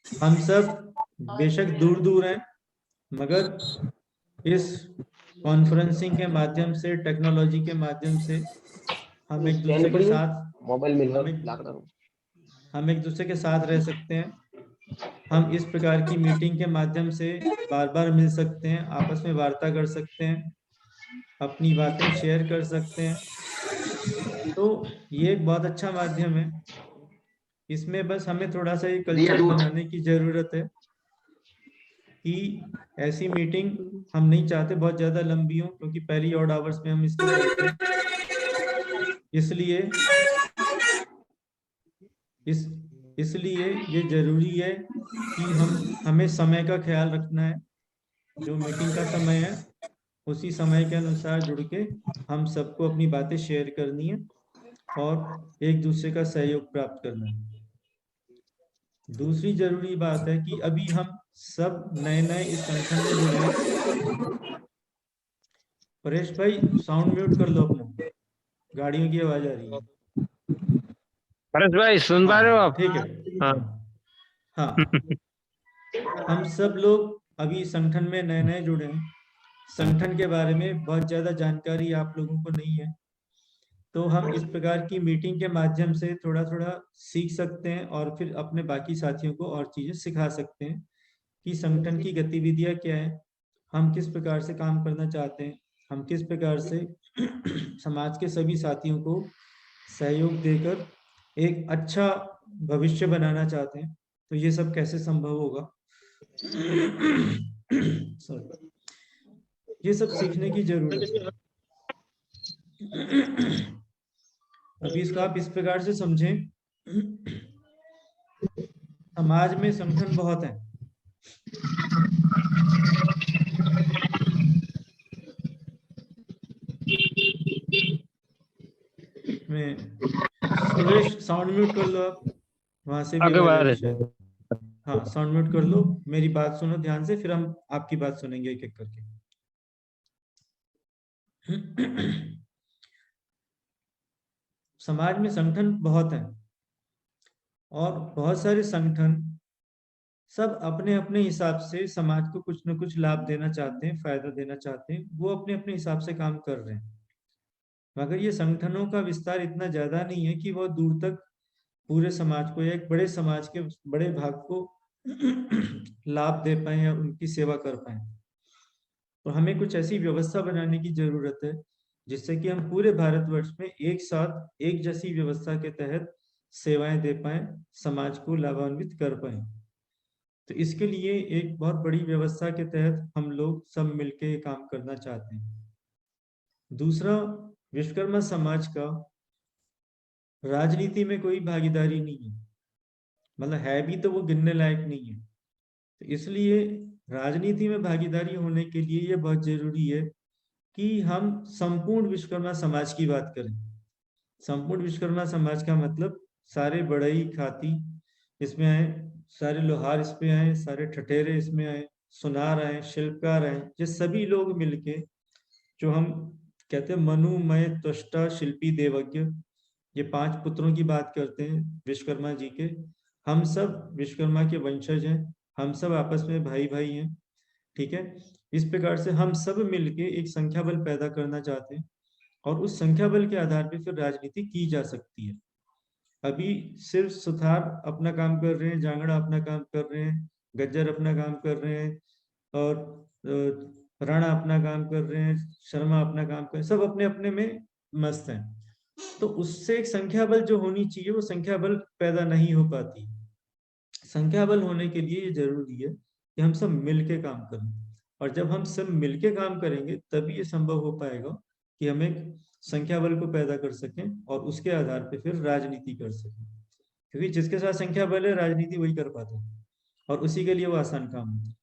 हम सब बेशक दूर दूर हैं, मगर इस कॉन्फ्रेंसिंग के माध्यम से, टेक्नोलॉजी के माध्यम से हम एक दूसरे के साथ मोबाइल मिल हम एक दूसरे के साथ रह सकते हैं। हम इस प्रकार की मीटिंग के माध्यम से बार बार मिल सकते हैं, आपस में वार्ता कर सकते हैं, अपनी बातें शेयर कर सकते हैं। तो ये एक बहुत अच्छा माध्यम है। इसमें बस हमें थोड़ा सा ये कल्चर बनाने की जरूरत है कि ऐसी मीटिंग हम नहीं चाहते बहुत ज्यादा लंबी हो, क्योंकि पहली ऑड आवर्स में हम इसको करते हैं। इसलिए ये जरूरी है कि हमें समय का ख्याल रखना है। जो मीटिंग का समय है उसी समय के अनुसार जुड़ के हम सबको अपनी बातें शेयर करनी है और एक दूसरे का सहयोग प्राप्त करना है। दूसरी जरूरी बात है कि अभी हम सब नए नए इस संगठन में जुड़े हैं। परेश भाई साउंड म्यूट कर लो अपना, गाड़ियों की आवाज आ रही है। परेश भाई सुन पा रहे हो आप? ठीक है। हाँ हाँ हम सब लोग अभी संगठन में नए नए जुड़े हैं। संगठन के बारे में बहुत ज्यादा जानकारी आप लोगों को नहीं है, तो हम इस प्रकार की मीटिंग के माध्यम से थोड़ा थोड़ा सीख सकते हैं और फिर अपने बाकी साथियों को और चीजें सिखा सकते हैं कि संगठन की गतिविधियां क्या है, हम किस प्रकार से काम करना चाहते हैं, हम किस प्रकार से समाज के सभी साथियों को सहयोग देकर एक अच्छा भविष्य बनाना चाहते हैं। तो ये सब कैसे संभव होगा, ये सब सीखने की जरूरत है। अभी इसको आप इस प्रकार से समझें, समाज में संगठन बहुत है। में सुरेश साउंड म्यूट कर लो, आप वहां से भी आगे आवाज आ बढ़ रही रहे है शायद। हाँ साउंड म्यूट कर लो, मेरी बात सुनो ध्यान से, फिर हम आपकी बात सुनेंगे एक एक करके। समाज में संगठन बहुत है और बहुत सारे संगठन सब अपने अपने हिसाब से समाज को कुछ न कुछ लाभ देना चाहते हैं, फायदा देना चाहते हैं, वो अपने अपने हिसाब से काम कर रहे हैं। मगर ये संगठनों का विस्तार इतना ज्यादा नहीं है कि वो दूर तक पूरे समाज को या एक बड़े समाज के बड़े भाग को लाभ दे पाए या उनकी सेवा कर पाए। तो हमें कुछ ऐसी व्यवस्था बनाने की जरूरत है जिससे कि हम पूरे भारतवर्ष में एक साथ एक जैसी व्यवस्था के तहत सेवाएं दे पाए, समाज को लाभान्वित कर पाए। तो इसके लिए एक बहुत बड़ी व्यवस्था के तहत हम लोग सब मिलके काम करना चाहते हैं। दूसरा, विश्वकर्मा समाज का राजनीति में कोई भागीदारी नहीं है, मतलब है भी तो वो गिनने लायक नहीं है। तो इसलिए राजनीति में भागीदारी होने के लिए ये बहुत जरूरी है कि हम संपूर्ण विश्वकर्मा समाज की बात करें। संपूर्ण विश्वकर्मा समाज का मतलब सारे बढ़ई खाती इसमें आए, सारे लोहार इसमें आए, सारे ठठेरे इसमें आए, सुनार आए, शिल्पकार आए, ये सभी लोग मिलके जो हम कहते हैं मनु मय त्वष्टा शिल्पी देवज्ञ, ये 5 पुत्रों की बात करते हैं विश्वकर्मा जी के। हम सब विश्वकर्मा के वंशज हैं, हम सब आपस में भाई भाई हैं, ठीक है। इस प्रकार से हम सब मिलके एक संख्या बल पैदा करना चाहते हैं और उस संख्या बल के आधार पर फिर राजनीति की जा सकती है। अभी सिर्फ सुथार अपना काम कर रहे हैं, जांगड़ा अपना काम कर रहे हैं, गज्जर अपना काम कर रहे हैं और राणा अपना काम कर रहे हैं, शर्मा अपना काम कर रहे हैं, सब अपने अपने में मस्त हैं। तो उससे एक संख्या बल जो होनी चाहिए वो संख्या बल पैदा नहीं हो पाती। संख्या बल होने के लिए ये जरूरी है कि हम सब मिलके काम करें, और जब हम सब मिलके काम करेंगे तभी ये संभव हो पाएगा कि हम एक संख्या बल को पैदा कर सकें और उसके आधार पर फिर राजनीति कर सकें। क्योंकि जिसके साथ संख्या बल है राजनीति वही कर पाता है और उसी के लिए वो आसान काम होता है।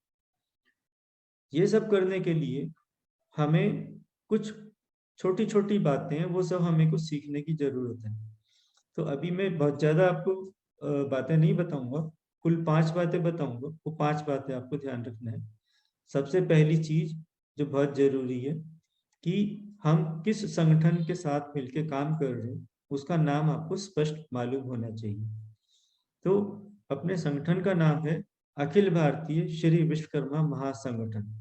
ये सब करने के लिए हमें कुछ छोटी छोटी बातें हैं, वो सब हमें कुछ सीखने की जरूरत है। तो अभी मैं बहुत ज्यादा आपको बातें नहीं बताऊंगा, कुल 5 बातें बताऊंगा, वो 5 बातें आपको ध्यान रखना है। सबसे पहली चीज जो बहुत जरूरी है कि हम किस संगठन के साथ मिलकर काम कर रहे हैं उसका नाम आपको स्पष्ट मालूम होना चाहिए। तो अपने संगठन का नाम है अखिल भारतीय श्री विश्वकर्मा महासंगठन।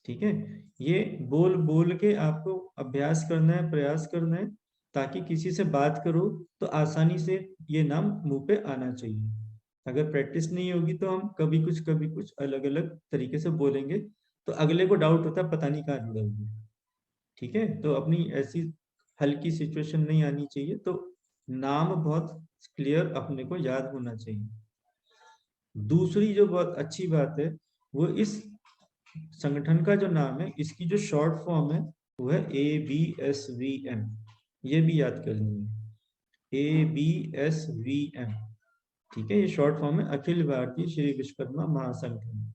ठीक है, ये बोल बोल के आपको अभ्यास करना है, प्रयास करना है, ताकि किसी से बात करो तो आसानी से ये नाम मुंह पे आना चाहिए। अगर प्रैक्टिस नहीं होगी तो हम कभी कुछ अलग अलग तरीके से बोलेंगे, तो अगले को डाउट होता है पता नहीं कहाँ जुड़ा हुआ है। ठीक है, तो अपनी ऐसी हल्की सिचुएशन नहीं आनी चाहिए, तो नाम बहुत क्लियर अपने को याद होना चाहिए। दूसरी जो बहुत अच्छी बात है, वो इस संगठन का जो नाम है, इसकी जो शॉर्ट फॉर्म है वो है ABSVM। ये भी याद करनी है, ABSVM। ठीक है, ये शॉर्ट फॉर्म है, अखिल भारतीय श्री विश्वकर्मा महासंगठन।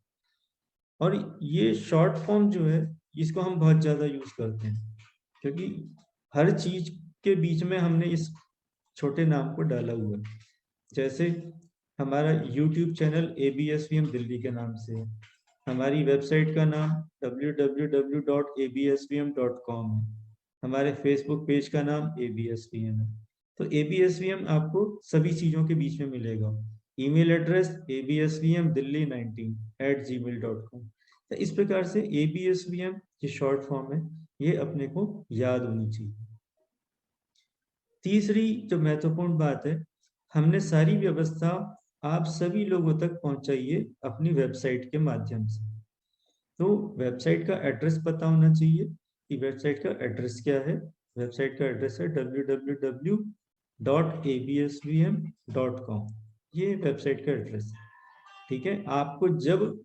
और ये शॉर्ट फॉर्म जो है, इसको हम बहुत ज्यादा यूज करते हैं, क्योंकि हर चीज के बीच में हमने इस छोटे नाम को डाला हुआ है। जैसे हमारा YouTube चैनल ABSVM दिल्ली के नाम से है, हमारी वेबसाइट का नाम www.absvm.com है, हमारे फेसबुक पेज का नाम ABSVM है। तो ABSVM आपको सभी चीजों के बीच में मिलेगा। Email address absvmdelhi19@gmail.com। तो इस प्रकार से ABSVM ये शॉर्ट फॉर्म है, ये अपने को याद होनी चाहिए। तीसरी जो महत्वपूर्ण बात है, हमने सारी व्यवस्था आप सभी लोगों तक पहुंचाई है अपनी वेबसाइट के माध्यम से। तो वेबसाइट का एड्रेस पता होना चाहिए कि वेबसाइट का एड्रेस क्या है। वेबसाइट का एड्रेस है www.absvm.com। ये वेबसाइट का एड्रेस है। ठीक है, आपको जब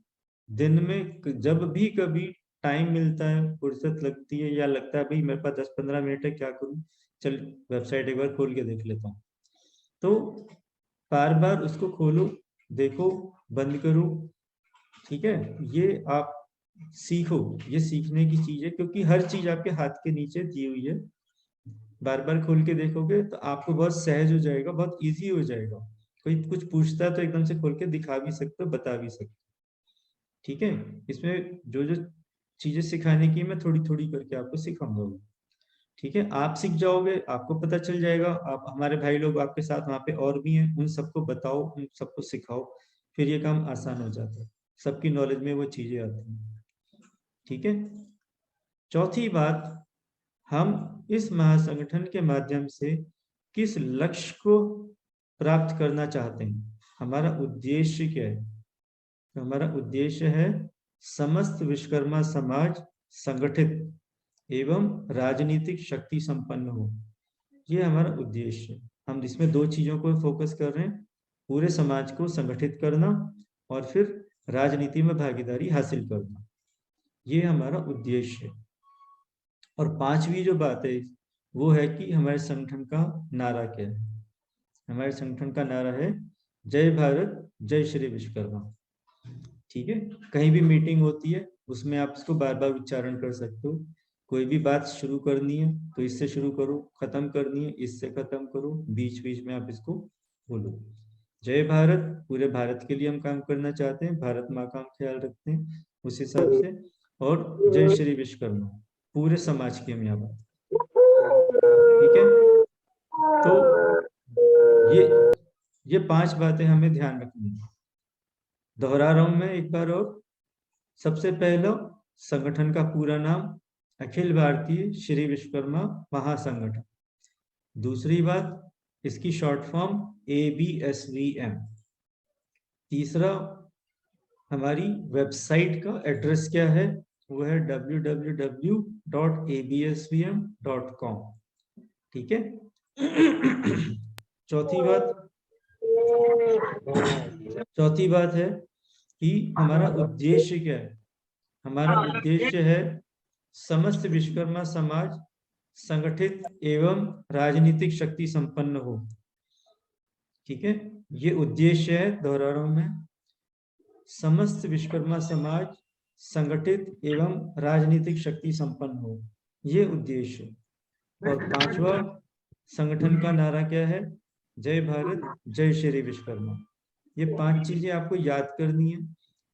दिन में जब भी कभी टाइम मिलता है, फुर्सत लगती है, या लगता है भाई मेरे पास 10-15 मिनट है, क्या करूं, चल वेबसाइट एक बार खोल के देख लेता हूँ, तो बार बार उसको खोलो, देखो, बंद करो। ठीक है, ये आप सीखो, ये सीखने की चीज है, क्योंकि हर चीज आपके हाथ के नीचे दी हुई है। बार बार खोल के देखोगे तो आपको बहुत सहज हो जाएगा, बहुत इजी हो जाएगा। कोई कुछ पूछता है तो एकदम से खोल के दिखा भी सकते हो, बता भी सकते हो। ठीक है, इसमें जो जो चीजें सिखाने की मैं थोड़ी थोड़ी करके आपको सिखाऊंगा। ठीक है, आप सीख जाओगे, आपको पता चल जाएगा, आप हमारे भाई लोग आपके साथ वहां पे और भी हैं, उन सबको बताओ, उन सबको सिखाओ, फिर ये काम आसान हो जाता है, सबकी नॉलेज में वो चीजें आती हैं। ठीक है, चौथी बात, हम इस महासंगठन के माध्यम से किस लक्ष्य को प्राप्त करना चाहते हैं, हमारा उद्देश्य क्या है। तो हमारा उद्देश्य है समस्त विश्वकर्मा समाज संगठित एवं राजनीतिक शक्ति संपन्न हो। ये हमारा उद्देश्य है। हम इसमें दो चीजों को फोकस कर रहे हैं, पूरे समाज को संगठित करना और फिर राजनीति में भागीदारी हासिल करना, ये हमारा उद्देश्य है। और पांचवी जो बात है वो है कि हमारे संगठन का नारा क्या है। हमारे संगठन का नारा है जय भारत जय श्री विश्वकर्मा। ठीक है, कहीं भी मीटिंग होती है उसमें आप इसको बार बार उच्चारण कर सकते हो। कोई भी बात शुरू करनी है तो इससे शुरू करो, खत्म करनी है इससे खत्म करो, बीच बीच में आप इसको बोलो। जय भारत, पूरे भारत के लिए हम काम करना चाहते हैं, भारत माँ का हम ख्याल रखते हैं उस हिसाब से। और जय श्री विश्वकर्मा, पूरे समाज की हम यहाँ बात। ठीक है, तो ये पांच बातें हमें ध्यान रखनी है। दोहरा रहा हूं मैं एक बार और। सबसे पहला, संगठन का पूरा नाम अखिल भारतीय श्री विश्वकर्मा महासंगठन। दूसरी बात, इसकी शॉर्ट फॉर्म ABSVM। तीसरा, हमारी वेबसाइट का एड्रेस क्या है, वो है www.absvm.com। ठीक है, चौथी बात है कि हमारा उद्देश्य क्या है। हमारा उद्देश्य है समस्त विश्वकर्मा समाज संगठित एवं राजनीतिक शक्ति संपन्न हो। ठीक है, ये उद्देश्य है, दोहरा रहा हूं मैं, समस्त विश्वकर्मा समाज संगठित एवं राजनीतिक शक्ति संपन्न हो, ये उद्देश्य। और पांचवा, संगठन का नारा क्या है, जय भारत जय श्री विश्वकर्मा। ये पांच चीजें आपको याद करनी है।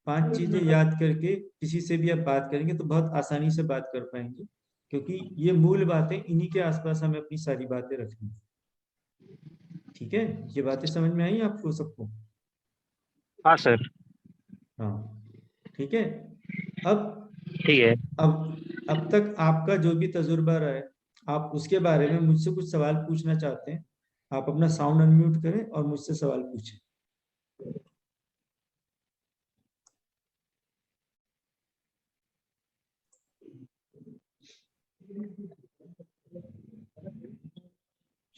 पांच चीजें याद करके किसी से भी आप बात करेंगे तो बहुत आसानी से बात कर पाएंगे, क्योंकि ये मूल बातें, इन्हीं के आसपास हमें अपनी सारी बातें रखनी। ठीक है, ये बातें समझ में आई आपको सबको? हाँ सर। हाँ ठीक है। अब ठीक है। अब तक आपका जो भी तजुर्बा रहा है, आप उसके बारे में मुझसे कुछ सवाल पूछना चाहते हैं, आप अपना साउंड अनम्यूट करें और मुझसे सवाल पूछें।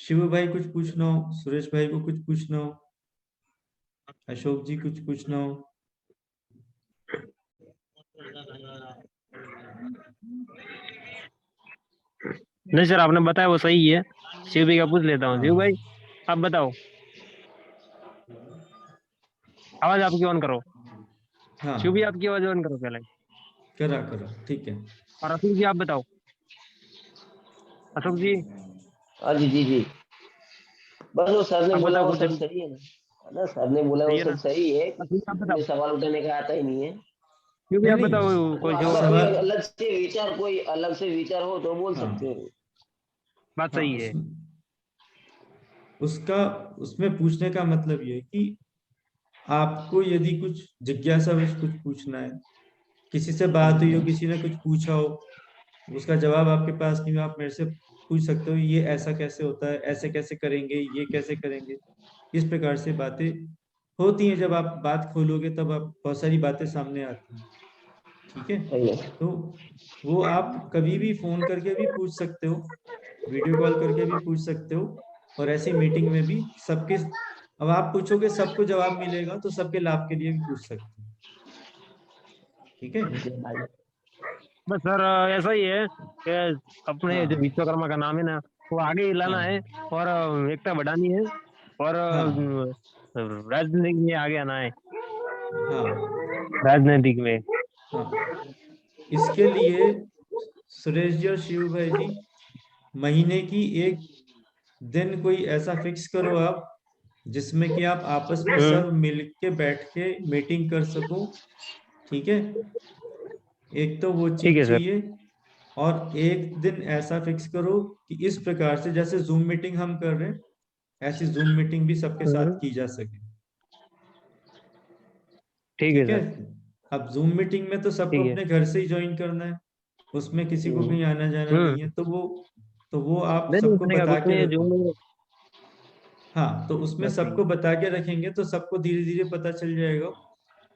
शिव भाई कुछ पूछना हो, सुरेश भाई को कुछ पूछना हो, अशोक जी कुछ पूछना हो। नहीं सर, आपने बताया वो सही है। शिव भाई का पूछ लेता हूँ। शिव भाई हाँ आप बताओ, आवाज आपकी ऑन करो। हाँ शिव भाई आपकी आवाज ऑन करो पहले। करा करा ठीक है। और अशोक जी आप बताओ। अशोक जी हाँ जी जी जी। बस वो सर ने आप बोला बताओ वो कुछ सब अभी। सही है ना। है ना, सर ने बोला सही वो है सब ना? सही है। अशोक जी आप इसमें बताओ। सवाल उठाने का आता ही नहीं है। शिव भाई नहीं आप बताओ नहीं तो कोई जो आपका कोई सवाल, अलग से विचार हो तो बोल सकते हाँ हो। बात हाँ सही है। उसका उसमें पूछने का मतलब ये है कि आपको यदि कुछ जिज्ञासा वश कुछ पूछना है, किसी से बात हुई हो, किसी ने कुछ पूछा हो, उसका जवाब आपके पास नहीं हो, आप मेरे से पूछ सकते हो ये ऐसा कैसे होता है, ऐसे कैसे करेंगे, ये कैसे करेंगे। इस प्रकार से बातें होती हैं, जब आप बात खोलोगे तब आप बहुत सारी बातें सामने आती हैं। ठीक है। सही है। तो वो आप कभी भी फोन करके भी पूछ सकते हो, वीडियो कॉल करके भी पूछ सकते हो, और ऐसी मीटिंग में भी सबके, अब आप पूछोगे सबको जवाब मिलेगा तो सबके लाभ के लिए भी पूछ सकते हो। ठीक है। जी भाई। बस सर ऐसा ही है कि अपने जो हाँ विश्वकर्मा का नाम है ना, वो आगे ही लाना है। हाँ और एकता बढ़ानी है। और हाँ राजनीतिक में आगे आना है। हाँ राजनीतिक में। हाँ इसके लिए सुरेश जी और शिव भाई जी, महीने की एक दिन कोई ऐसा फिक्स करो आप, जिसमें कि आप आपस में हम्म। सब मिल के बैठ के मीटिंग कर सको। ठीक है। एक तो वो ठीक है चीज सर। चाहिए। और एक दिन ऐसा फिक्स करो कि इस प्रकार से जैसे जूम मीटिंग हम कर रहे हैं, ऐसी जूम मीटिंग भी सबके साथ हम्म। की जा सके। ठीक है ठीक है। सर। अब जूम मीटिंग में तो सबको ठीक है। अपने घर से ही ज्वाइन करना है, उसमें किसी को हम्म। कहीं आना जाना नहीं है, हम्म। तो वो आप नहीं नहीं, सबको उसने का बता कुछ के नहीं है जो रखो। मैं। हाँ तो उसमें बात सही है। सबको बता के रखेंगे तो सबको धीरे धीरे पता चल जाएगा।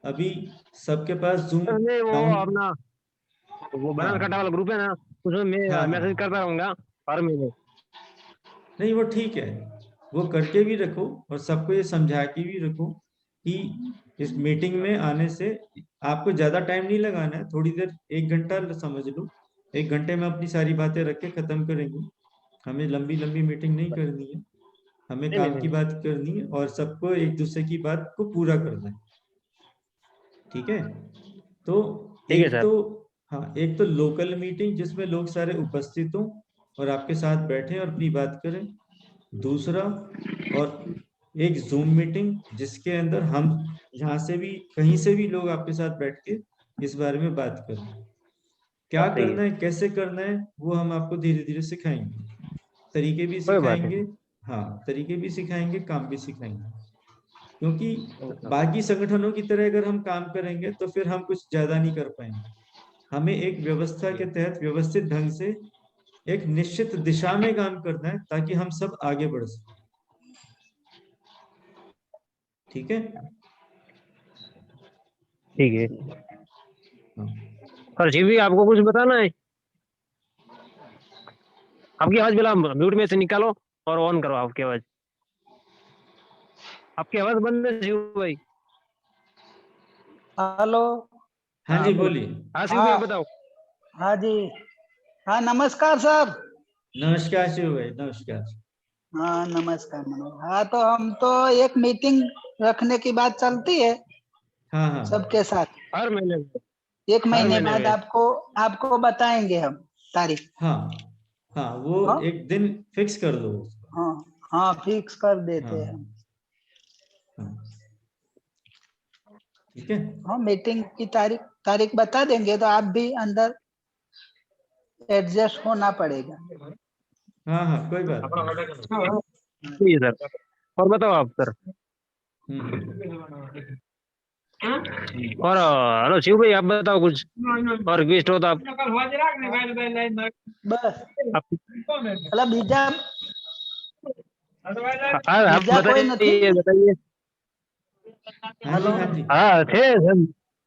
अभी सबके पास जूम नहीं वो डाउन। अपना वो बनास कांटा वाला हाँ ग्रुप है ना, उसमें मैं हाँ मैसेज हाँ करता रहूंगा हर महीने। नहीं वो ठीक है, वो करके भी रखो और सबको ये समझा के भी रखो कि इस मीटिंग में आने से आपको ज्यादा टाइम नहीं लगाना है, थोड़ी देर, 1 घंटा समझ लो, 1 घंटे में अपनी सारी बातें रख के खत्म करेंगे। हमें लंबी लंबी मीटिंग नहीं करनी है, हमें नहीं नहीं काम की नहीं। बात करनी है और सबको एक दूसरे की बात को पूरा करना है। ठीक है। तो ठीक है एक सर। तो, हाँ एक तो लोकल मीटिंग जिसमें लोग सारे उपस्थित हों और आपके साथ बैठे और अपनी बात करें। दूसरा, और एक जूम मीटिंग जिसके अंदर हम यहाँ से भी कहीं से भी लोग आपके साथ बैठ के इस बारे में बात करें। क्या बात सही है। करना है, कैसे करना है, वो हम आपको धीरे धीरे सिखाएंगे, तरीके भी कोई बात सिखाएंगे। नहीं। हाँ तरीके भी सिखाएंगे, काम भी सिखाएंगे। क्योंकि अच्छा। बाकी संगठनों की तरह अगर हम काम करेंगे तो फिर हम कुछ ज्यादा नहीं कर पाएंगे। हमें एक व्यवस्था के तहत व्यवस्थित ढंग से एक निश्चित दिशा में काम करना है ताकि हम सब आगे बढ़ सकें। ठीक है। ठीक है। हाँ और जी भी आपको कुछ बताना है? आपकी आवाज बिला म्यूट में से निकालो और ऑन करो आपकी आवाज। आपकी आवाज बंद है शिव भाई। हेलो। हाँ हाँ जी बोलो। बोलिए। हाँ शिव भाई हाँ बताओ। हाँ जी। हाँ नमस्कार सर। नमस्कार शिव भाई, नमस्कार। हाँ नमस्कार नमस्कार। हाँ तो हम तो एक मीटिंग रखने की बात चलती है हाँ हाँ सबके साथ। हर महीने में। एक हर महीने महीने बाद में। आपको आपको बताएंगे हम तारीख। हाँ हाँ वो हाँ एक दिन फिक्स कर दो उसका। हाँ हाँ फिक्स कर देते हाँ हैं हम। हाँ ठीक है। हाँ मीटिंग की तारीख तारीख बता देंगे तो आप भी अंदर एडजस्ट होना पड़ेगा। हाँ हाँ कोई बात अपना नहीं। ऑर्डर करो। हाँ, ठीक है सर। और बताओ आप सर। हम्म। और हेलो शिव भाई, आप बताओ कुछ और रिक्वेस्ट हो तो आप बस आप એટલે બીજા हाँ आप બીજા કોઈ નથી बताइए बताइए। हाँ जी, हाँ जी। हाँ थे सर।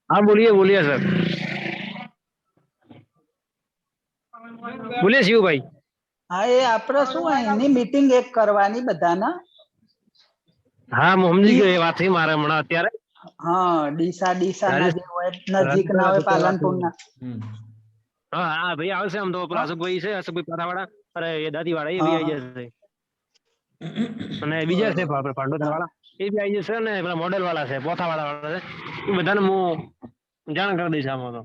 हाँ बोलिए बोलिए सर, बोलिए शिव भाई। હા એ આપણે શું એની મીટિંગ એક કરવાની બધાના હા હું સમજી ડી ગયો, એ વાત થઈ મારે હમણાં અત્યારે હા ડીસા ડીસા ના જે હોય નજીક ના રાજસ્થાન હોય સાથે વાત પાલનપુર થઈ। ના हम्म। हाँ हाँ भैया आवश्य, हम तो पेला હા अशोक भाई से, अशोक भाई पाथावाड़ा, अरे ये दादी वाड़ा ये હા भी आई હા जैसे, અને બીજા છે આપણે પાંડોદર હા વાળા એ બી આવી જશે, ને પેલા મોડેલ વાળા છે, પોથાવાળા વાળા છે, એ બધાને હું જાણ કરી દઈશ આમાં તો।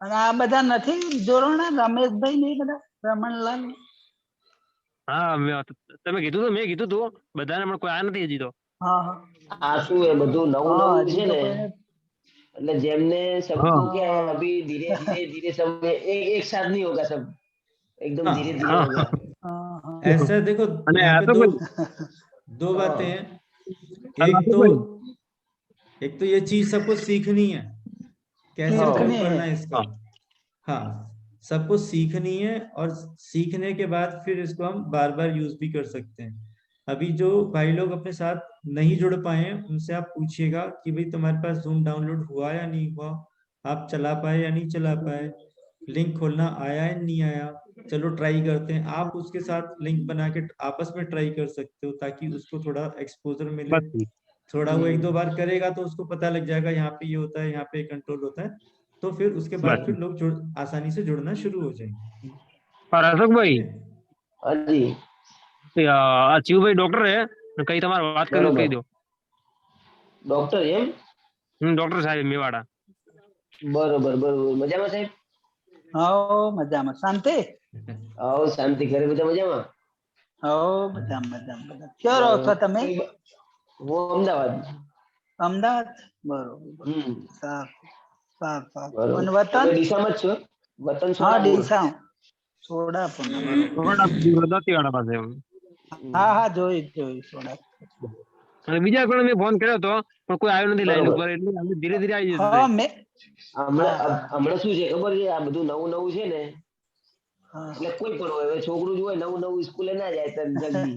અને આ બધા નથી જોડવાના રમેશભાઈ ને એ બધા રમણલાલ હા તમે કીધું તો મેં કીધું તું બધાને, પણ કોઈ આ નથી હજી તો। હા હા આ શું है બધું નવું હા નવું હજી છે તો ને, કોઈ એટલે જેમને हाँ सबको क्या है हाँ अभी धीरे धीरे धीरे सब में एक साथ नहीं होगा, सब एकदम हाँ, धीरे धीरे हाँ होगा। हाँ हाँ ऐसा देखो, અને यहाँ पे અશોક दो ભાઈ, दो बातें हाँ हैं। एक અશોક तो ભાઈ, एक तो ये चीज सबको सीखनी है, कैसे हाँ प्रयोग सीखने है करना है इसका। हाँ हाँ, सबको सीखनी है, और सीखने के बाद फिर इसको हम बार बार यूज भी कर सकते हैं। अभी जो भाई लोग अपने साथ नहीं जुड़ पाए हैं, उनसे आप पूछिएगा कि भाई तुम्हारे पास जूम डाउनलोड हुआ या नहीं हुआ, आप चला पाए या नहीं चला पाए, लिंक खोलना आया या नहीं आया, चलो ट्राई करते हैं। आप उसके साथ लिंक बना के आपस में ट्राई कर सकते हो, ताकि उसको थोड़ा एक्सपोजर मिले। बस ठीक। थोड़ा वो एक दो बार करेगा तो उसको पता लग जाएगा यहाँ पे ये होता है, यहाँ पे कंट्रोल होता है, तो फिर उसके बाद बस फिर लोग आसानी से जुड़ना शुरू हो जाएंगे। और अशोक ठीक भाई, है। हाँ जी આ શિવભાઈ ડોક્ટર है, કઈ તમારે વાત કરવી કહી बरोबर। દો। डॉक्टर एम ડોક્ટર સાહેબ મેવાડા। बरोबर बरोबर मजाમાં સાહેબ। હો મજામાં શાંતિ આવો શાંતિ, ઘરે બધા મજામાં? હો મજામાં મજામાં બધા ક્યાં રહો છો બરોબર તમે હું અમદાવાદ। અમદાવાદ બરોબર હમ સારું સારું સારું બરોબર, અને વતન તમે ડીસામાં જ છો? વતન હા સોડાપુર। ડીસા સોડાપુર ના બરોબર દાંતીવાડા પાસે। હા હા જોઈ સોડાપુર અને બીજા પણ મેં ફોન કર્યો હતો, પણ કોઈ આવ્યો નથી લાઈન બરોબર, ઉપર, એટલે અમે ધીરે ધીરે આવી જશે। હા મેં હા હમણાં હા હમણાં શું છે ખબર છે, આ બધું નવું નવું છે ને, હા એટલે કોઈ પણ હોય, હવે છોકરું જ હોય નવું નવું સ્કૂલે ના જાય તો જલ્દી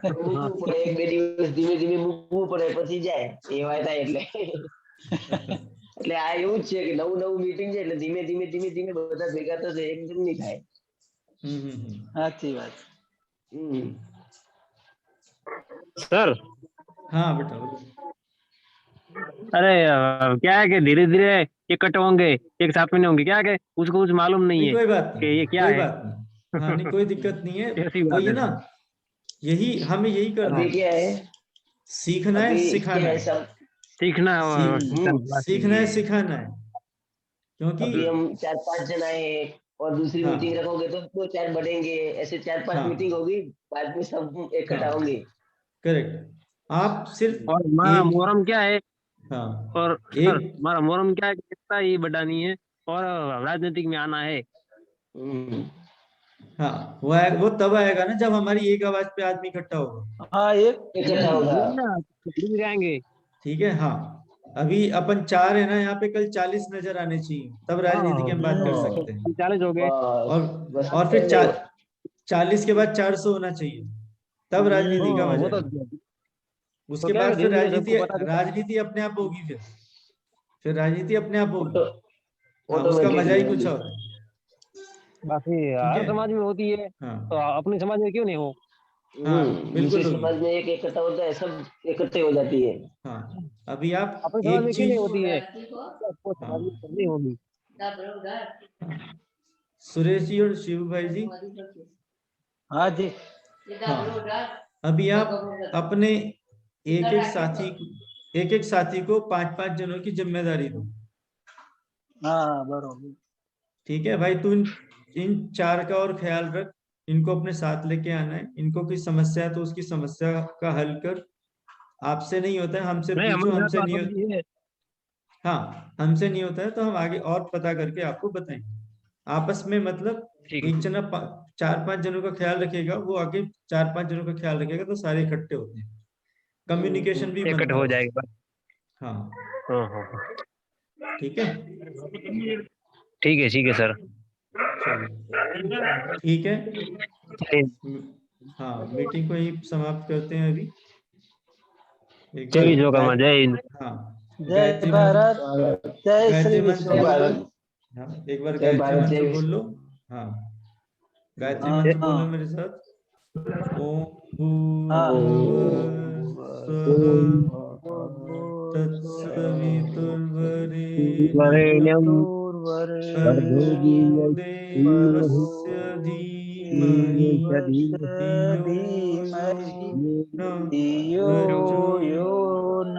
તો મૂકવું પડે, એક બે દિવસ ધીમે ધીમે મૂકવું પડે, પછી જાય એ વાત થાય એટલે એટલે આ એવું જ છે કે નવું નવું મીટિંગ છે, એટલે ધીમે ધીમે ધીમે ધીમે બધા ભેગા થશે, એકદમ નહીં થાય। સાચી વાત હમ सर हाँ बेटा बोलो। अरे क्या है कि धीरे धीरे इकट्ठे होंगे, एक साथ में नहीं होंगे, क्या है कि उसको कुछ मालूम नहीं नहीं है कोई बात कि ये नहीं, क्या कोई है। बात नहीं। हाँ, नहीं कोई दिक्कत नहीं है। ऐसी बात वही है है ना, सर। यही हमें यही करना अभी है, क्या है, सीखना है अभी क्या सिखाना है है। सब, सीखना और बस सीखना ये है है। सिखाना है, क्योंकि अभी हम 4-5 जन आए हैं, और दूसरी मीटिंग हाँ रखोगे तो 2-4 बढ़ेंगे, ऐसे 4-5 मीटिंग हाँ होगी, बाद में सब इकट्ठा हाँ, होंगे। करेक्ट। आप और सिर्फ हमारा एक, मोहरम क्या है, हाँ और सर एक, हमारा मोहरम क्या है कि एकता ही बढ़ानी है, और राजनीतिक में आना है। हम्म, हाँ वो तब आएगा ना जब हमारी एक आवाज पे आदमी इकट्ठा होगा। हाँ एक इकट्ठा होगा। ये ना तो भी आएंगे। ठीक है। हाँ, अभी अपन 4 है ना यहाँ पे, कल 40 नजर आने चाहिए, तब राजनीति की हाँ हम बात कर हाँ सकते हैं। 40 हो गए। और बस बस और फिर पहले 40 के बाद 400 होना चाहिए, तब राजनीति का हाँ वो मजा तो है। तो उसके क्या है कि बाद फिर धीरे धीरे राजनीति, सबको पता चला। राजनीति अपने आप होगी, फिर राजनीति अपने आप होगी। ऑटो हाँ, उसका मजा ऑटोमेटिकली ही कुछ होगी। और है। बाकी ठीक हर है। समाज में होती है, तो हाँ अपने समाज में क्यों नहीं हो। बिल्कुल दूसरे होगी। समाज में एक इकट्ठा होता है, सब इकट्ठे हो जाती है। हाँ, अभी आप अपने समाज एक में क्यों नहीं चीज, होती है, आपको समाज में हाँ करनी होगी। सुरेश जी और शिव भाई जी, हाँ जी हाँ अभी आप अपने एक एक साथी को 5-5 जनों की जिम्मेदारी दो। हाँ बरोबर ठीक है भाई, तू इन 4 का और ख्याल रख, इनको अपने साथ लेके आना है, इनको कोई समस्या है तो उसकी समस्या का हल कर। आपसे नहीं होता है हमसे नहीं पूछो, हमारे साथ हमसे तो नहीं अशोक जी है। हाँ, हमसे नहीं होता है तो हम आगे और पता करके आपको बताएंगे। आपस में मतलब ठीक एक है। जना 4-5 जनों का ख्याल रखेगा, वो आगे 4-5 जनों का ख्याल रखेगा, तो सारे इकट्ठे होते हैं। कम्युनिकेशन भी इकट्ठा बनता हो है। जाएगा। हाँ हाँ हाँ हाँ। ठीक है, ठीक है सर। चलिए ठीक है। हाँ मीटिंग को ही समाप्त करते हैं अभी। एक बार जय विश्वकर्मा, जय हिंद। हाँ जय गायत्री भारत, जय श्री गायत्री मंत्र जय बोल लो। भारत। हाँ एक बार जय गायत्री भारत, मंत्र जय बोल लो। हाँ गायत्री हाँ, मंत्र बोलो हाँ। मेरे साथ। ओम हाँ। भूर्भुवस्सुः तत्सवितुर्वरेण्यं भर्गो देवस्य धीमहि धियो धियो यो यो न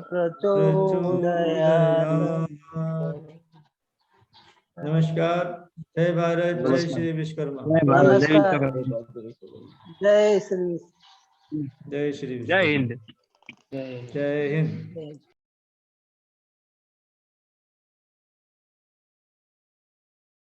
प्रचोदयात्। नमस्कार। जय भारत, जय नमस्कार। श्री विश्वकर्मा। जय भारत, जय नमस्कार, विश्वकर्मा, जय श्री जय श्री जय विश्वकर्मा। हिंद। जय हिंद।